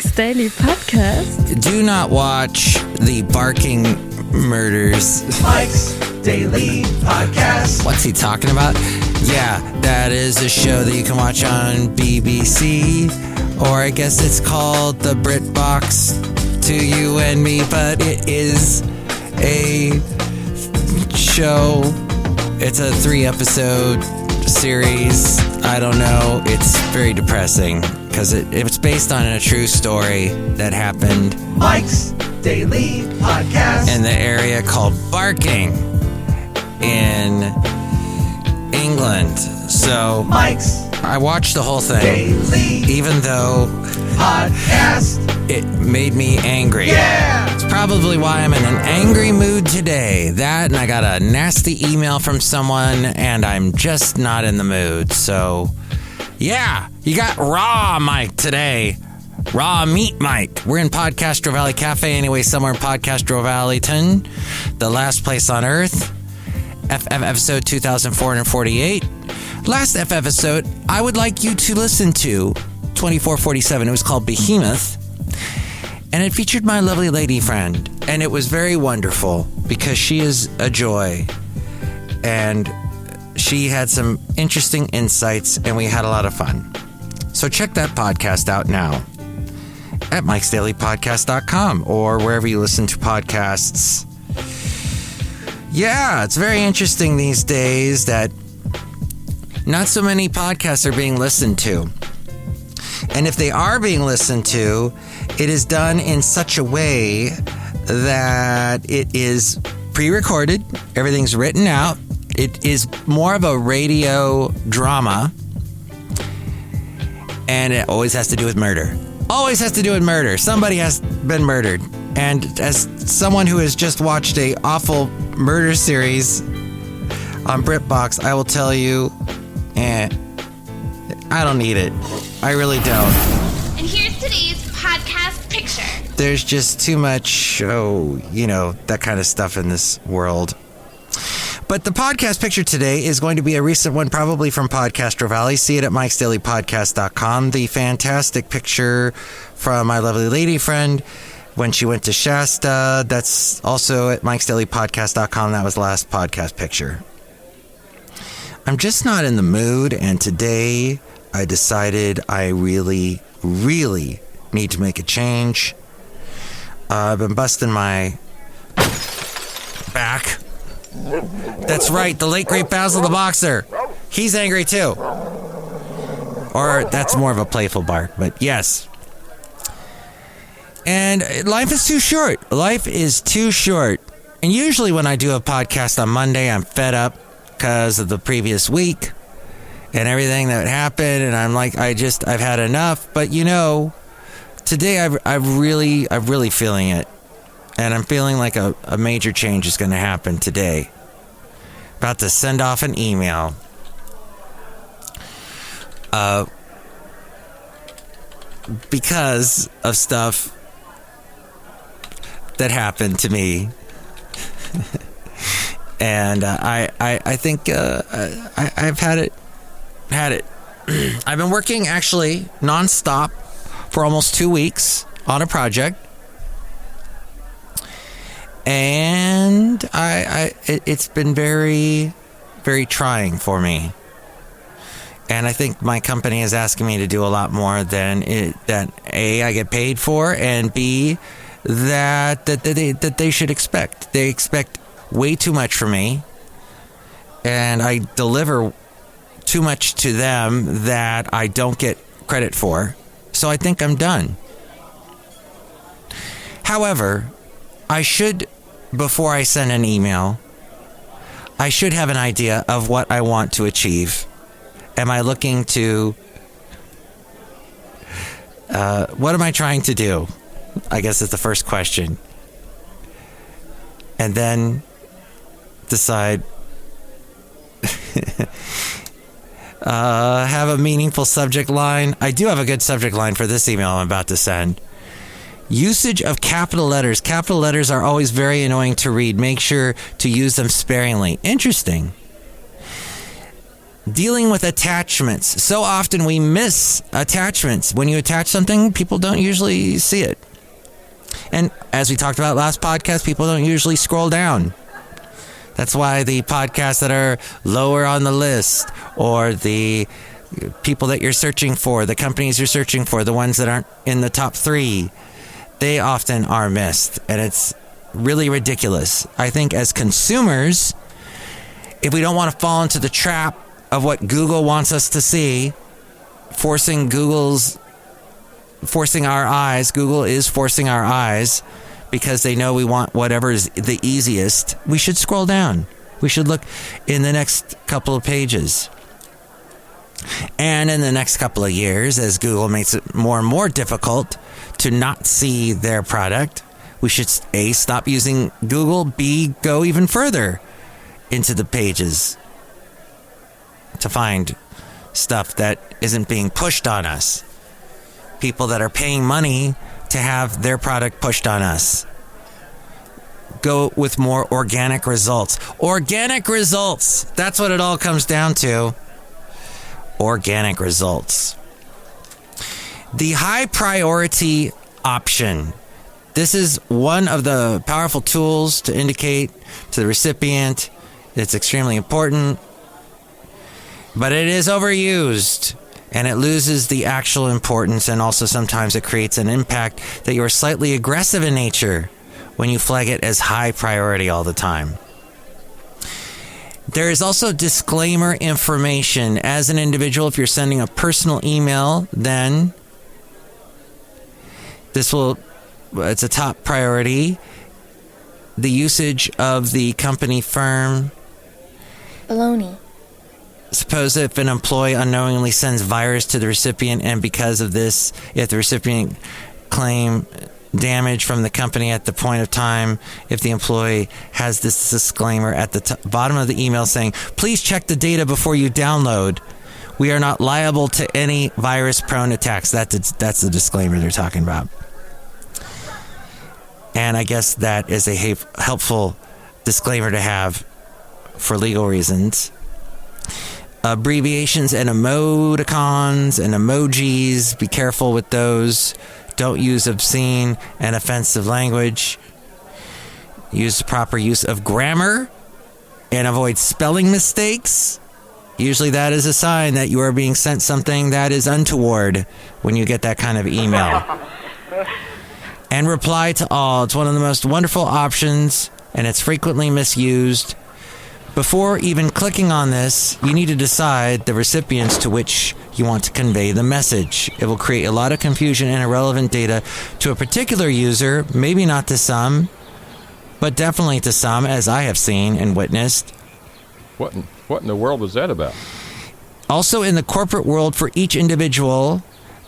Mike's Daily Podcast. Do not watch the barking murders. Mike's Daily Podcast. What's he talking about? Yeah, that is a show that you can watch on BBC, or I guess it's called the BritBox to you and me, but it is a show. It's a 3-episode series. I don't know. It's very depressing because it's based on a true story that happened. Mike's Daily Podcast. In the area called Barking in England. So Mike's I watched the whole thing. Daily Even though Podcast. it made me angry. Yeah! It's probably why I'm in an angry mood today. That, and I got a nasty email from someone, and I'm just not in the mood. So, yeah, you got Raw Mike today. Raw Meat Mike. We're in Podcastro Valley Cafe anyway, somewhere in Podcastro Valleyton, the last place on earth. FF episode 2448. Last FF episode, I would like you to listen to 2447. It was called Behemoth. And it featured my lovely lady friend. And it was very wonderful because she is a joy. And she had some interesting insights and we had a lot of fun. So check that podcast out now at MikesDailyPodcast.com or wherever you listen to podcasts. Yeah, it's very interesting these days that not so many podcasts are being listened to. And if they are being listened to, it is done in such a way that it is pre-recorded. Everything's written out. It is more of a radio drama. And it always has to do with murder. Always has to do with murder. Somebody has been murdered. And as someone who has just watched a awful murder series on BritBox, I will tell you, I don't need it. I really don't. And here's today's podcast picture. There's just too much, that kind of stuff in this world. But the podcast picture today is going to be a recent one, probably from Podcastro Valley. See it at MikesDailyPodcast.com. The fantastic picture from my lovely lady friend when she went to Shasta. That's also at MikesDailyPodcast.com. That was the last podcast picture. I'm just not in the mood, and today I decided I really, really need to make a change. I've been busting my back. That's right, the late great Basil the Boxer. He's angry too. Or that's more of a playful bark, but yes. And life is too short. Life is too short. And usually when I do a podcast on Monday, I'm fed up because of the previous week and everything that happened, and I'm like, I've had enough. But today I'm really feeling it, and I'm feeling like a major change is going to happen today. About to send off an email. Because of stuff that happened to me. And I think I've had it. I've been working actually nonstop for almost 2 weeks on a project, and it's been very, very trying for me. And I think my company is asking me to do a lot more than that A, I get paid for, and B, that they should expect. They expect way too much from me, and I deliver too much to them that I don't get credit for. So I think I'm done. However, before I send an email, I should have an idea of what I want to achieve. Am I looking to what am I trying to do? I guess is the first question. And then decide have a meaningful subject line. I do have a good subject line for this email I'm about to send. Usage of capital letters. Capital letters are always very annoying to read. Make sure to use them sparingly. Interesting. dealing with attachments. So often we miss attachments. When you attach something, people don't usually see it. And as we talked about last podcast, people don't usually scroll down. That's why the podcasts that are lower on the list, or the people that you're searching for, the companies you're searching for, the ones that aren't in the top 3, they often are missed. And it's really ridiculous. I think as consumers, if we don't want to fall into the trap of what Google wants us to see, forcing our eyes, Google is forcing our eyes because they know we want whatever is the easiest, we should scroll down. We should look in the next couple of pages. And in the next couple of years, as Google makes it more and more difficult to not see their product, we should A, stop using Google, B, go even further into the pages to find stuff that isn't being pushed on us. People that are paying money to have their product pushed on us. Go with more organic results. Organic results! That's what it all comes down to. Organic results. The high priority option. This is one of the powerful tools to indicate to the recipient it's extremely important, but it is overused and it loses the actual importance, and also sometimes it creates an impact that you are slightly aggressive in nature when you flag it as high priority all the time. There is also disclaimer information. As an individual, if you're sending a personal email, then it's a top priority. The usage of the company firm. Baloney. Suppose if an employee unknowingly sends virus to the recipient, and because of this, if the recipient claim damage from the company at the point of time, if the employee has this disclaimer at the bottom of the email saying, please check the data before you download. We are not liable to any virus-prone attacks. That's the disclaimer they're talking about. And I guess that is a helpful disclaimer to have for legal reasons. Abbreviations and emoticons and emojis, be careful with those. Don't use obscene and offensive language. Use the proper use of grammar and avoid spelling mistakes. Usually that is a sign that you are being sent something that is untoward when you get that kind of email. And reply to all. It's one of the most wonderful options, and it's frequently misused. Before even clicking on this, you need to decide the recipients to which you want to convey the message. It will create a lot of confusion and irrelevant data to a particular user, maybe not to some, but definitely to some, as I have seen and witnessed. What in the world was that about? Also, in the corporate world, for each individual,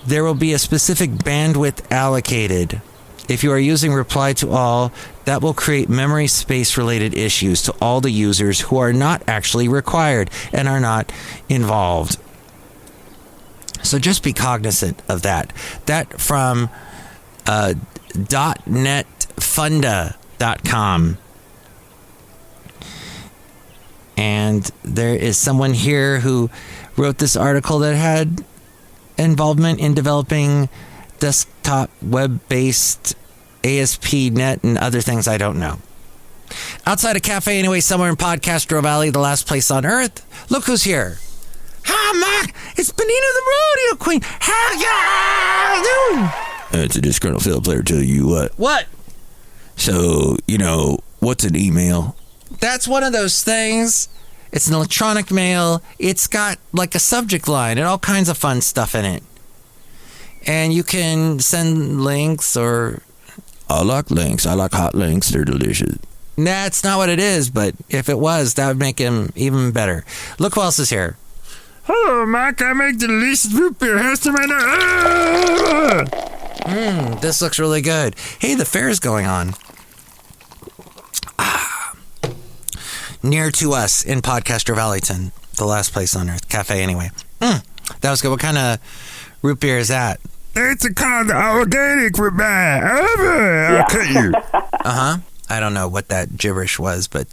there will be a specific bandwidth allocated. If you are using reply to all, that will create memory space related issues to all the users who are not actually required and are not involved. So just be cognizant of that. That from .netfunda.com. And there is someone here who wrote this article that had involvement in developing desktop web-based ASP.NET and other things I don't know. Outside a cafe anyway, somewhere in Podcastro Valley, the last place on earth. Look who's here. Hi, Mark. It's Benita the Rodeo Queen. How y'all doing? It's a disgruntled fiddle player tell you what. What? So, what's an email? That's one of those things. It's an electronic mail. It's got like a subject line and all kinds of fun stuff in it. And you can send links or... I like links. I like hot links. They're delicious. Nah, it's not what it is, but if it was, that would make him even better. Look who else is here. Hello, Mike. I make delicious root beer. How's the matter? This looks really good. Hey, the fair is going on. Near to us in Podcaster Valleyton, the last place on earth. Cafe, anyway. That was good. What kind of root beer is that? It's called organic root beer. I'll cut you. I don't know what that gibberish was, but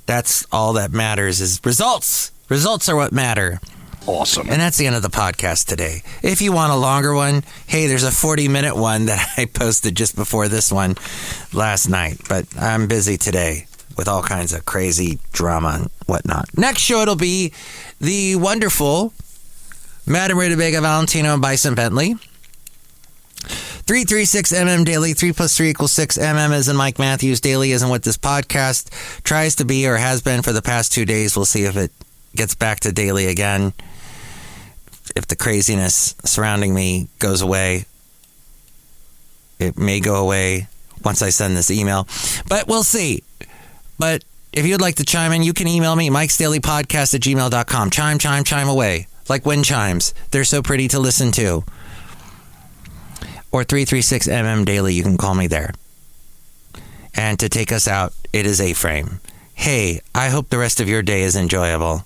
that's all that matters is results. Results are what matter. Awesome. And that's the end of the podcast today. If you want a longer one, hey, there's a 40-minute one that I posted just before this one last night. But I'm busy today with all kinds of crazy drama and whatnot. Next show, it'll be the wonderful Madame Rutabaga Valentino and Bison Bentley. 336mm Daily, 3 plus 3 equals 6. As in Mike Matthews. Daily isn't what this podcast tries to be or has been for the past 2 days. We'll see if it gets back to daily again. If the craziness surrounding me goes away. It may go away once I send this email. But we'll see. But if you'd like to chime in, you can email me, MikesDailyPodcast@gmail.com. Chime away. Like wind chimes. They're so pretty to listen to. Or 336mm Daily, you can call me there. And to take us out, it is A-Frame. Hey, I hope the rest of your day is enjoyable.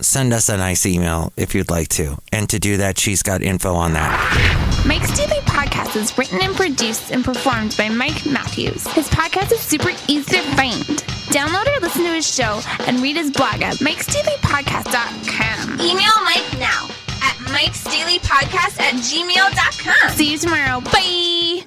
Send us a nice email if you'd like to. And to do that, she's got info on that. Mike's Daily Podcast is written and produced and performed by Mike Matthews. His podcast is super easy to find. Download or listen to his show and read his blog at MikesDailyPodcast.com. Email Mike now at MikesDailyPodcast@gmail.com. See you tomorrow. Bye!